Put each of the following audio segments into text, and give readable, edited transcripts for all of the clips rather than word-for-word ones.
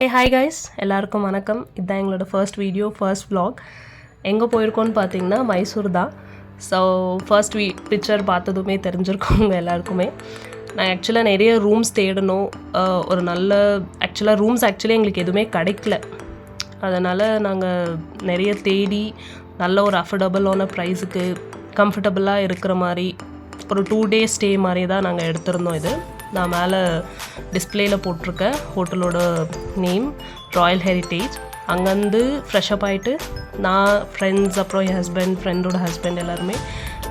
Hey hi guys, எல்லாருக்கும் வணக்கம். இதுதான் எங்களோட ஃபர்ஸ்ட் வீடியோ, ஃபர்ஸ்ட் vlog. எங்கே போயிருக்கோன்னு பார்த்தீங்கன்னா மைசூர் தான். ஸோ ஃபர்ஸ்ட் பிக்சர் பார்த்ததுமே தெரிஞ்சிருக்கோம் உங்கள் எல்லாருக்குமே. நான் ஆக்சுவலாக நிறைய ரூம்ஸ் தேடணும். ஒரு நல்ல ரூம்ஸ் எங்களுக்கு எதுவுமே கிடைக்கல. அதனால் நாங்கள் நிறைய தேடி நல்ல ஒரு அஃபோர்டபுளான ப்ரைஸுக்கு கம்ஃபர்டபுளாக இருக்கிற மாதிரி ஒரு 2 days ஸ்டே மாதிரி தான் நாங்கள் எடுத்திருந்தோம். இது நான் மேலே டிஸ்பிளேயில் போட்டிருக்க ஹோட்டலோட நேம் ராயல் ஹெரிட்டேஜ். அங்கேருந்து ஃப்ரெஷ்அப் ஆகிட்டு நான் ஃப்ரெண்ட்ஸ் அப்புறம் என் ஃப்ரெண்டோட ஹஸ்பண்ட் எல்லாருமே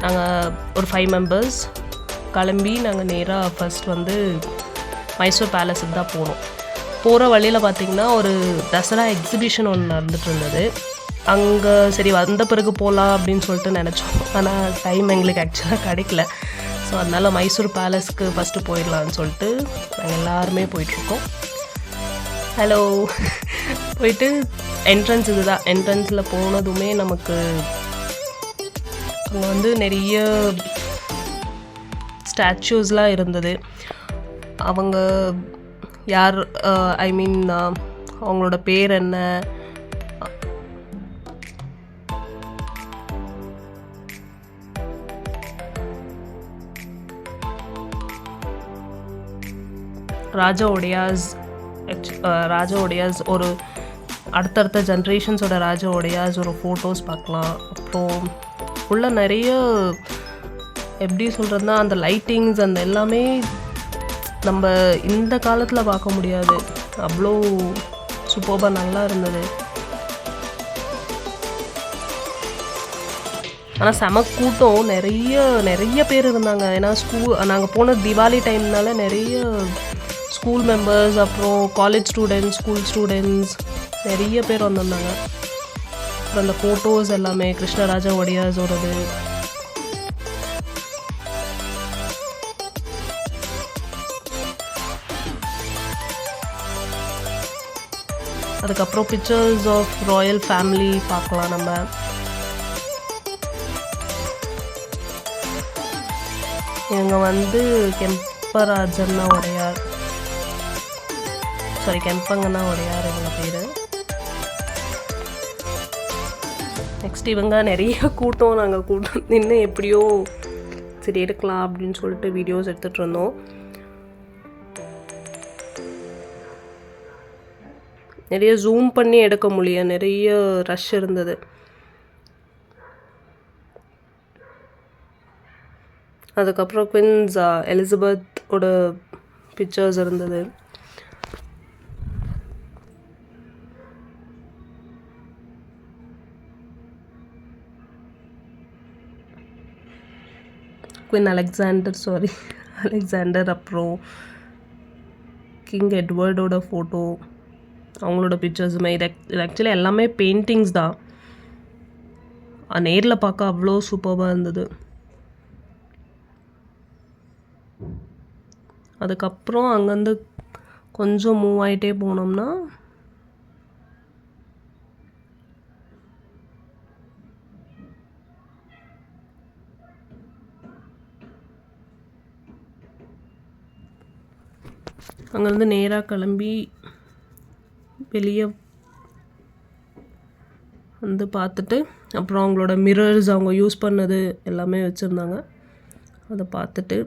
நாங்கள் ஒரு 5 members கிளம்பி நாங்கள் நேராக ஃபர்ஸ்ட் மைசூர் பேலஸுக்கு தான் போனோம். போகிற வழியில் பார்த்திங்கன்னா ஒரு தசரா எக்ஸிபிஷன் ஒன்று நடந்துட்டு இருந்தது. அங்கே சரி வந்த பிறகு போகலாம் அப்படின்னு சொல்லிட்டு நினச்சோம். ஆனால் டைம் எங்களுக்கு ஆக்சுவலாக கிடைக்கல. ஸோ அதனால் மைசூர் பேலஸ்க்கு ஃபஸ்ட்டு போயிடலான்னு சொல்லிட்டு நாங்கள் எல்லாருமே போயிட்டுருக்கோம். ஹலோ போயிட்டு என்ட்ரன்ஸ் இதுதான். என்ட்ரன்ஸில் போனதுமே நமக்கு அங்கே நிறைய ஸ்டாச்சூஸ்லாம் இருந்தது. அவங்க யார் அவங்களோட பேர் என்ன, ராஜா ஒடையாஸ் ஒரு அடுத்தடுத்த ஜென்ரேஷன்ஸோட ராஜா ஒடையாஸ் ஒரு ஃபோட்டோஸ் பார்க்கலாம். அப்புறம் உள்ள நிறைய எப்படி சொல்கிறதுனா அந்த லைட்டிங்ஸ் அந்த எல்லாமே நம்ம இந்த காலத்தில் பார்க்க முடியாது. அவ்வளோ சூப்பராக நல்லா இருந்தது. ஆனால் செம கூட்டம், நிறைய பேர் இருந்தாங்க. ஏன்னா நாங்கள் போன தீபாவளி டைம்னால நிறைய ஸ்கூல் மெம்பர்ஸ் அப்புறம் காலேஜ் ஸ்டூடெண்ட்ஸ், ஸ்கூல் ஸ்டூடெண்ட்ஸ் நிறைய பேர் வந்திருந்தாங்க. அப்புறம் அந்த ஃபோட்டோஸ் எல்லாமே கிருஷ்ணராஜா ஒடையாஸோடது. அதுக்கப்புறம் பிக்சர்ஸ் ஆஃப் ராயல் ஃபேமிலி பார்க்கலாம். நம்ம இவங்க கெம்பராஜன்னா ஒடையார், கெம்பங்கண்ணா ஒடையார் இவங்க பேர். நெக்ஸ்ட் இவங்க நிறைய கூட்டம், நாங்கள் கூட்டம் நின்று எப்படியோ சரி எடுக்கலாம் அப்படின்னு சொல்லிட்டு வீடியோஸ் எடுத்துகிட்டு இருந்தோம். நிறைய ஜூம் பண்ணி எடுக்க முடியும், நிறைய ரஷ் இருந்தது. அதுக்கப்புறம் குயின்ஸ் எலிசபெத்தோட பிக்சர்ஸ் இருந்தது. குயின் அலெக்சாண்டர் அப்புறம் கிங் எட்வர்டோட ஃபோட்டோ, அவங்களோட பிக்சர்ஸுமே. இது ஆக்சுவலி எல்லாமே பெயிண்டிங்ஸ் தான். நேரில் பார்க்க அவ்வளோ சூப்பராக இருந்தது. அதுக்கப்புறம் அங்கேருந்து கொஞ்சம் மூவ் ஆகிட்டே போனோம்னா அங்கேருந்து நேராக கிளம்பி வெளியே பார்த்துட்டு அப்புறம் அவங்களோட மிரர்ஸ் அவங்க யூஸ் பண்ணது எல்லாமே வச்சுருந்தாங்க. அதை பார்த்துட்டு